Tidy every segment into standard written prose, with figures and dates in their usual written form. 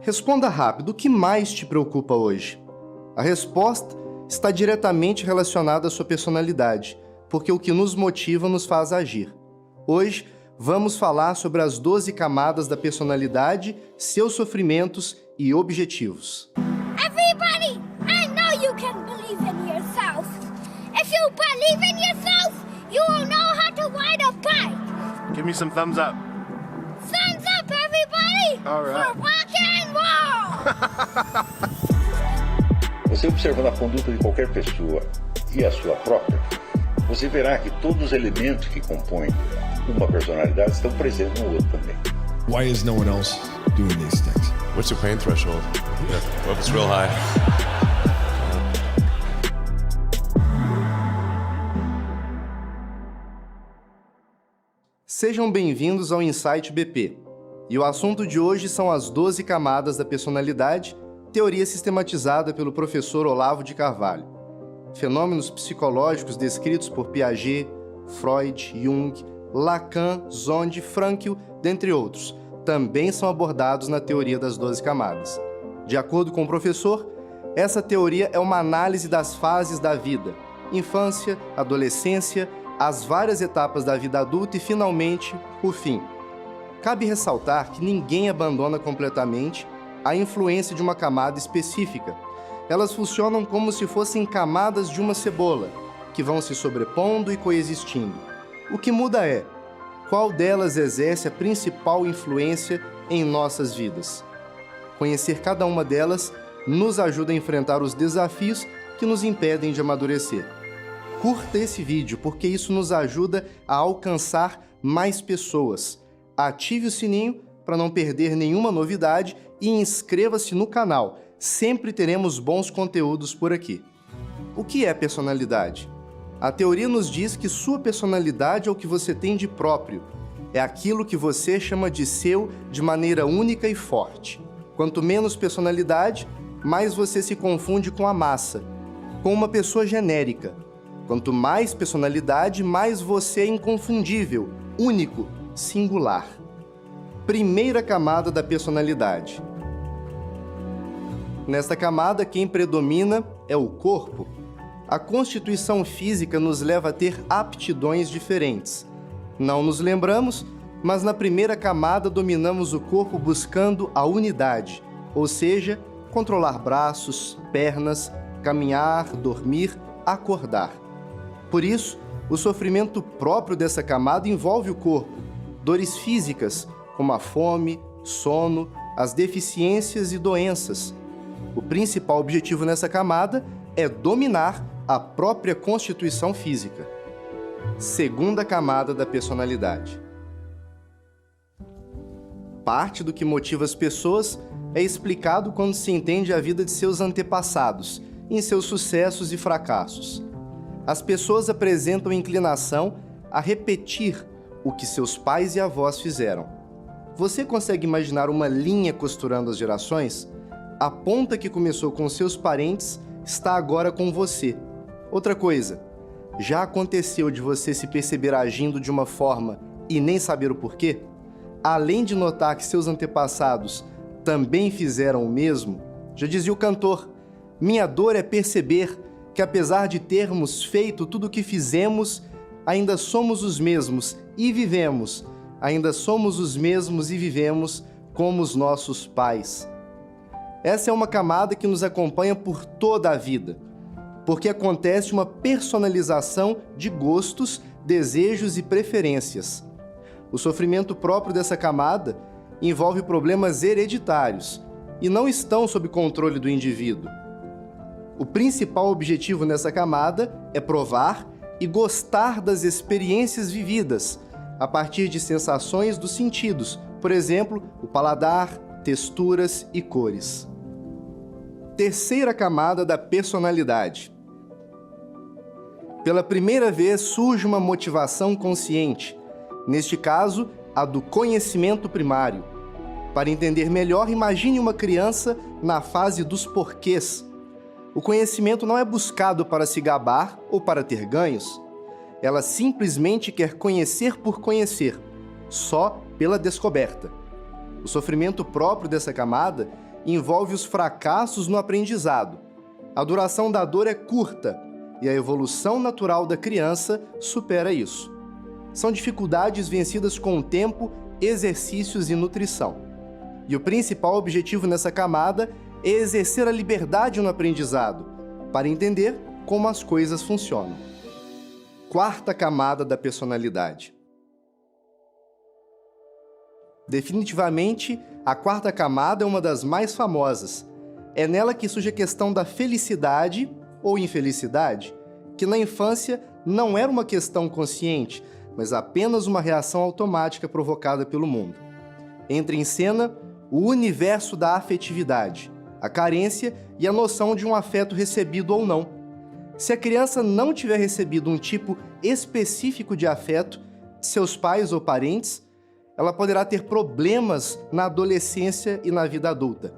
Responda rápido, o que mais te preocupa hoje? A resposta está diretamente relacionada à sua personalidade, porque o que nos motiva nos faz agir. Hoje, vamos falar sobre as 12 camadas da personalidade, seus sofrimentos e objetivos. Everybody, I know you can believe in yourself. If you believe in yourself, you will know how to ride a bike. Give me some thumbs up. Thumbs up, everybody! All right. For rock and roll! Você observando a conduta de qualquer pessoa e a sua própria, você verá que todos os elementos que compõem uma personalidade estão presentes no outro também. Why is no one else doing these things? What's your pain threshold? Well, if it's real high. Sejam bem-vindos ao Insight BP. E o assunto de hoje são as 12 camadas da personalidade, teoria sistematizada pelo professor Olavo de Carvalho. Fenômenos psicológicos descritos por Piaget, Freud, Jung, Lacan, Zonde, Frankl, dentre outros, também são abordados na teoria das 12 camadas. De acordo com o professor, essa teoria é uma análise das fases da vida, infância, adolescência, as várias etapas da vida adulta e, finalmente, o fim. Cabe ressaltar que ninguém abandona completamente a influência de uma camada específica. Elas funcionam como se fossem camadas de uma cebola, que vão se sobrepondo e coexistindo. O que muda é qual delas exerce a principal influência em nossas vidas. Conhecer cada uma delas nos ajuda a enfrentar os desafios que nos impedem de amadurecer. Curta esse vídeo, porque isso nos ajuda a alcançar mais pessoas. Ative o sininho para não perder nenhuma novidade e inscreva-se no canal. Sempre teremos bons conteúdos por aqui. O que é personalidade? A teoria nos diz que sua personalidade é o que você tem de próprio. É aquilo que você chama de seu de maneira única e forte. Quanto menos personalidade, mais você se confunde com a massa, com uma pessoa genérica. Quanto mais personalidade, mais você é inconfundível, único, singular. Primeira camada da personalidade. Nesta camada, quem predomina é o corpo. A constituição física nos leva a ter aptidões diferentes. Não nos lembramos, mas na primeira camada dominamos o corpo buscando a unidade, ou seja, controlar braços, pernas, caminhar, dormir, acordar. Por isso, o sofrimento próprio dessa camada envolve o corpo, dores físicas, como a fome, sono, as deficiências e doenças. O principal objetivo nessa camada é dominar a própria constituição física. Segunda camada da personalidade. Parte do que motiva as pessoas é explicado quando se entende a vida de seus antepassados, em seus sucessos e fracassos. As pessoas apresentam inclinação a repetir o que seus pais e avós fizeram. Você consegue imaginar uma linha costurando as gerações? A ponta que começou com seus parentes está agora com você. Outra coisa, já aconteceu de você se perceber agindo de uma forma e nem saber o porquê? Além de notar que seus antepassados também fizeram o mesmo, já dizia o cantor, minha dor é perceber que apesar de termos feito tudo o que fizemos, ainda somos os mesmos e vivemos, ainda somos os mesmos e vivemos como os nossos pais. Essa é uma camada que nos acompanha por toda a vida, porque acontece uma personalização de gostos, desejos e preferências. O sofrimento próprio dessa camada envolve problemas hereditários e não estão sob controle do indivíduo. O principal objetivo nessa camada é provar e gostar das experiências vividas, a partir de sensações dos sentidos, por exemplo, o paladar, texturas e cores. Terceira camada da personalidade. Pela primeira vez surge uma motivação consciente, neste caso, a do conhecimento primário. Para entender melhor, imagine uma criança na fase dos porquês. O conhecimento não é buscado para se gabar ou para ter ganhos. Ela simplesmente quer conhecer por conhecer, só pela descoberta. O sofrimento próprio dessa camada envolve os fracassos no aprendizado. A duração da dor é curta e a evolução natural da criança supera isso. São dificuldades vencidas com o tempo, exercícios e nutrição. E o principal objetivo nessa camada é exercer a liberdade no aprendizado, para entender como as coisas funcionam. Quarta camada da personalidade. Definitivamente, a quarta camada é uma das mais famosas. É nela que surge a questão da felicidade ou infelicidade, que na infância não era uma questão consciente, mas apenas uma reação automática provocada pelo mundo. Entra em cena o universo da afetividade, a carência e a noção de um afeto recebido ou não. Se a criança não tiver recebido um tipo específico de afeto de seus pais ou parentes, ela poderá ter problemas na adolescência e na vida adulta.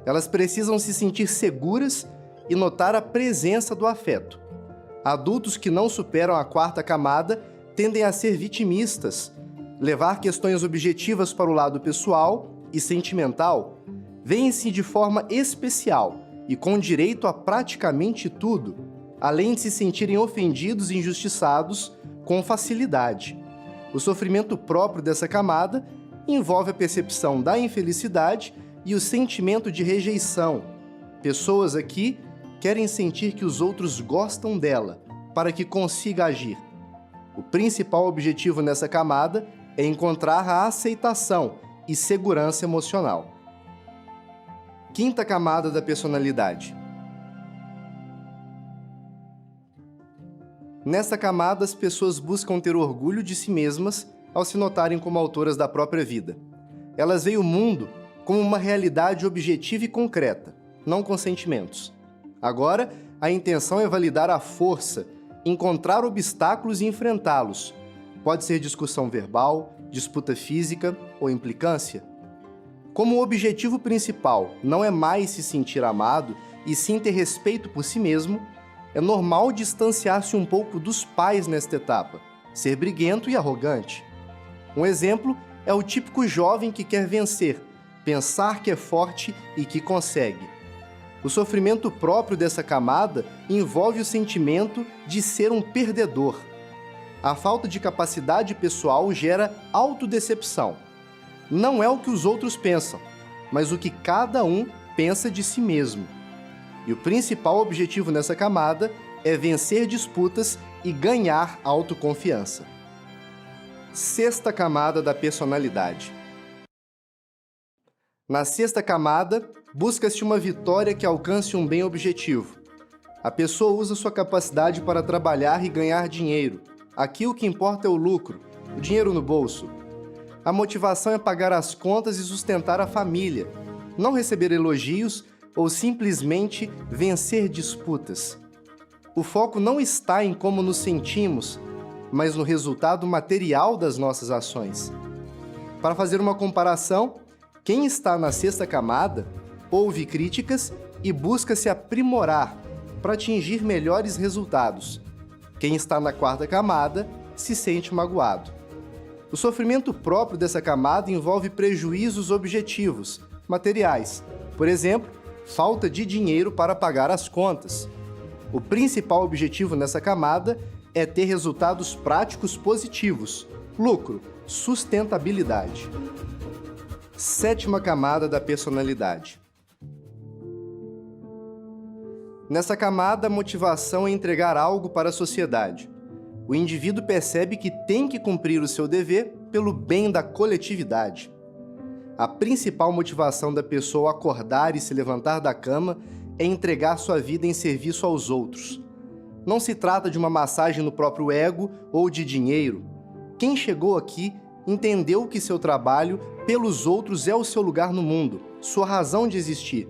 Elas precisam se sentir seguras e notar a presença do afeto. Adultos que não superam a quarta camada tendem a ser vitimistas, levar questões objetivas para o lado pessoal e sentimental, veem-se de forma especial e com direito a praticamente tudo, além de se sentirem ofendidos e injustiçados com facilidade. O sofrimento próprio dessa camada envolve a percepção da infelicidade e o sentimento de rejeição. Pessoas aqui querem sentir que os outros gostam dela para que consiga agir. O principal objetivo nessa camada é encontrar a aceitação e segurança emocional. Quinta camada da personalidade. Nessa camada, as pessoas buscam ter orgulho de si mesmas ao se notarem como autoras da própria vida. Elas veem o mundo como uma realidade objetiva e concreta, não com sentimentos. Agora, a intenção é validar a força, encontrar obstáculos e enfrentá-los. Pode ser discussão verbal, disputa física ou implicância. Como o objetivo principal não é mais se sentir amado e sim ter respeito por si mesmo, é normal distanciar-se um pouco dos pais nesta etapa, ser briguento e arrogante. Um exemplo é o típico jovem que quer vencer, pensar que é forte e que consegue. O sofrimento próprio dessa camada envolve o sentimento de ser um perdedor. A falta de capacidade pessoal gera autodecepção. Não é o que os outros pensam, mas o que cada um pensa de si mesmo. E o principal objetivo nessa camada é vencer disputas e ganhar autoconfiança. Sexta camada da personalidade. Na sexta camada, busca-se uma vitória que alcance um bem objetivo. A pessoa usa sua capacidade para trabalhar e ganhar dinheiro. Aqui o que importa é o lucro, o dinheiro no bolso. A motivação é pagar as contas e sustentar a família, não receber elogios ou simplesmente vencer disputas. O foco não está em como nos sentimos, mas no resultado material das nossas ações. Para fazer uma comparação, quem está na sexta camada ouve críticas e busca se aprimorar para atingir melhores resultados. Quem está na quarta camada se sente magoado. O sofrimento próprio dessa camada envolve prejuízos objetivos, materiais. Por exemplo, falta de dinheiro para pagar as contas. O principal objetivo nessa camada é ter resultados práticos positivos, lucro, sustentabilidade. Sétima camada da personalidade. Nessa camada, a motivação é entregar algo para a sociedade. O indivíduo percebe que tem que cumprir o seu dever pelo bem da coletividade. A principal motivação da pessoa ao acordar e se levantar da cama é entregar sua vida em serviço aos outros. Não se trata de uma massagem no próprio ego ou de dinheiro. Quem chegou aqui entendeu que seu trabalho pelos outros é o seu lugar no mundo, sua razão de existir.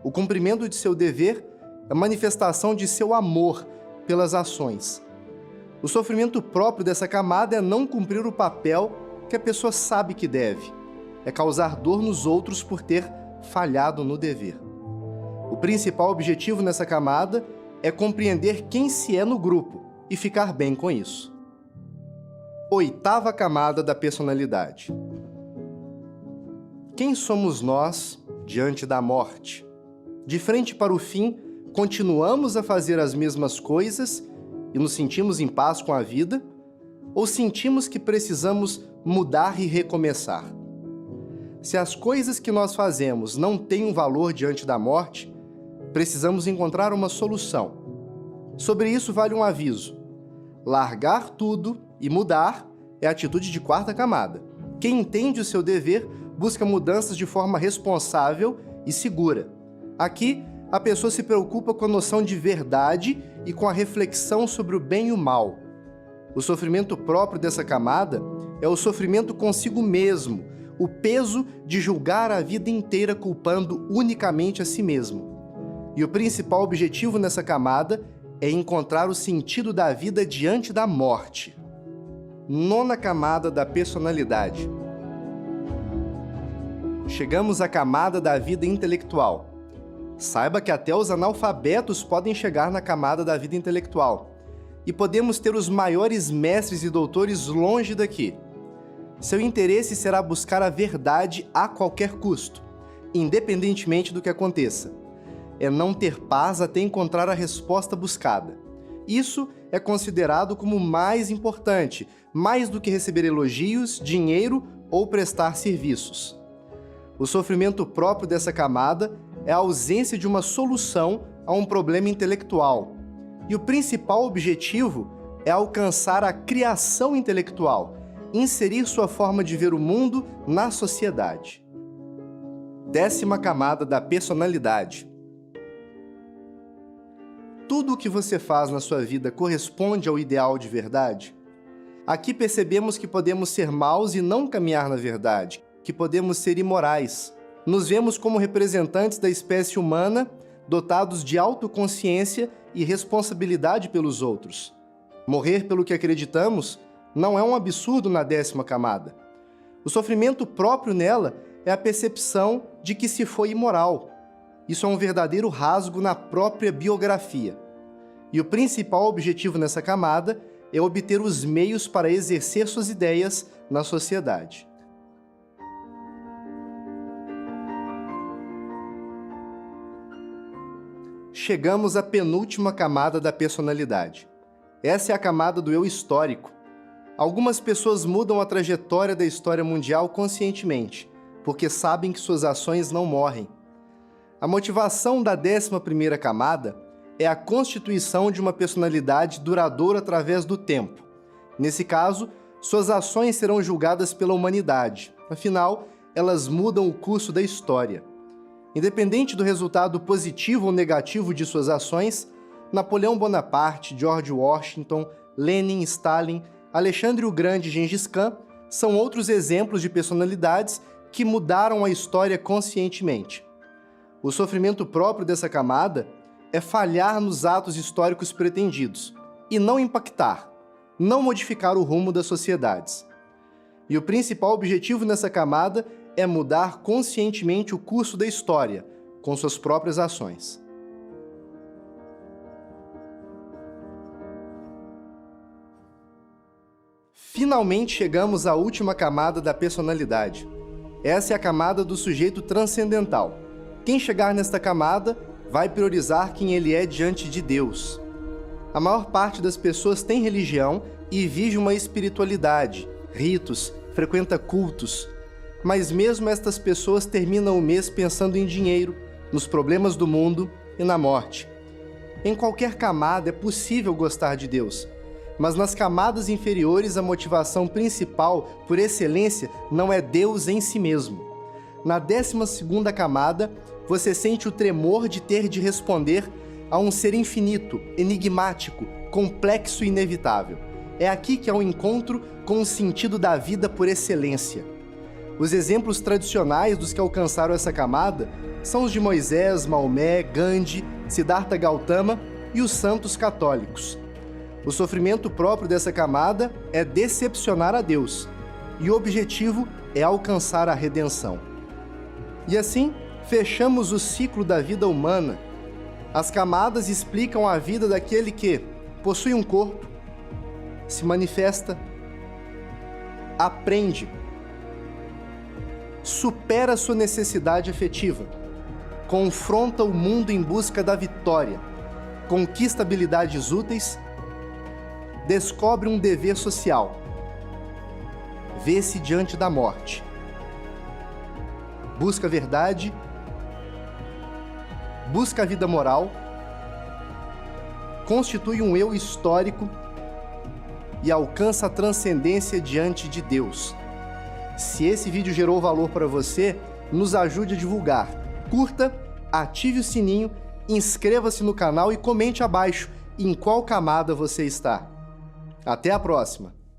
O cumprimento de seu dever é a manifestação de seu amor pelas ações. O sofrimento próprio dessa camada é não cumprir o papel que a pessoa sabe que deve. É causar dor nos outros por ter falhado no dever. O principal objetivo nessa camada é compreender quem se é no grupo e ficar bem com isso. Oitava camada da personalidade. Quem somos nós diante da morte? De frente para o fim, continuamos a fazer as mesmas coisas e nos sentimos em paz com a vida? Ou sentimos que precisamos mudar e recomeçar? Se as coisas que nós fazemos não têm um valor diante da morte, precisamos encontrar uma solução. Sobre isso vale um aviso. Largar tudo e mudar é a atitude de quarta camada. Quem entende o seu dever busca mudanças de forma responsável e segura. Aqui, a pessoa se preocupa com a noção de verdade e com a reflexão sobre o bem e o mal. O sofrimento próprio dessa camada é o sofrimento consigo mesmo, o peso de julgar a vida inteira culpando unicamente a si mesmo. E o principal objetivo nessa camada é encontrar o sentido da vida diante da morte. Nona camada da personalidade. Chegamos à camada da vida intelectual. Saiba que até os analfabetos podem chegar na camada da vida intelectual. E podemos ter os maiores mestres e doutores longe daqui. Seu interesse será buscar a verdade a qualquer custo, independentemente do que aconteça. É não ter paz até encontrar a resposta buscada. Isso é considerado como mais importante, mais do que receber elogios, dinheiro ou prestar serviços. O sofrimento próprio dessa camada é a ausência de uma solução a um problema intelectual. E o principal objetivo é alcançar a criação intelectual, inserir sua forma de ver o mundo na sociedade. 10ª camada da personalidade. Tudo o que você faz na sua vida corresponde ao ideal de verdade? Aqui percebemos que podemos ser maus e não caminhar na verdade, que podemos ser imorais. Nos vemos como representantes da espécie humana, dotados de autoconsciência e responsabilidade pelos outros. Morrer pelo que acreditamos não é um absurdo na 10ª camada. O sofrimento próprio nela é a percepção de que se foi imoral. Isso é um verdadeiro rasgo na própria biografia. E o principal objetivo nessa camada é obter os meios para exercer suas ideias na sociedade. Chegamos à penúltima camada da personalidade. Essa é a camada do eu histórico. Algumas pessoas mudam a trajetória da história mundial conscientemente, porque sabem que suas ações não morrem. A motivação da 11ª camada é a constituição de uma personalidade duradoura através do tempo. Nesse caso, suas ações serão julgadas pela humanidade. Afinal, elas mudam o curso da história. Independente do resultado positivo ou negativo de suas ações, Napoleão Bonaparte, George Washington, Lenin, Stalin, Alexandre o Grande e Gengis Khan são outros exemplos de personalidades que mudaram a história conscientemente. O sofrimento próprio dessa camada é falhar nos atos históricos pretendidos e não impactar, não modificar o rumo das sociedades. E o principal objetivo nessa camada é mudar conscientemente o curso da história, com suas próprias ações. Finalmente chegamos à última camada da personalidade. Essa é a camada do sujeito transcendental. Quem chegar nesta camada vai priorizar quem ele é diante de Deus. A maior parte das pessoas tem religião e vive uma espiritualidade, ritos, frequenta cultos. Mas mesmo estas pessoas terminam o mês pensando em dinheiro, nos problemas do mundo e na morte. Em qualquer camada é possível gostar de Deus, mas nas camadas inferiores a motivação principal, por excelência, não é Deus em si mesmo. Na 12ª camada, você sente o tremor de ter de responder a um ser infinito, enigmático, complexo e inevitável. É aqui que há um encontro com o sentido da vida por excelência. Os exemplos tradicionais dos que alcançaram essa camada são os de Moisés, Maomé, Gandhi, Siddhartha Gautama e os santos católicos. O sofrimento próprio dessa camada é decepcionar a Deus, e o objetivo é alcançar a redenção. E assim, fechamos o ciclo da vida humana. As camadas explicam a vida daquele que possui um corpo, se manifesta, aprende, supera sua necessidade afetiva, confronta o mundo em busca da vitória, conquista habilidades úteis, descobre um dever social, vê-se diante da morte, busca a verdade, busca a vida moral, constitui um eu histórico e alcança a transcendência diante de Deus. Se esse vídeo gerou valor para você, nos ajude a divulgar. Curta, ative o sininho, inscreva-se no canal e comente abaixo em qual camada você está. Até a próxima!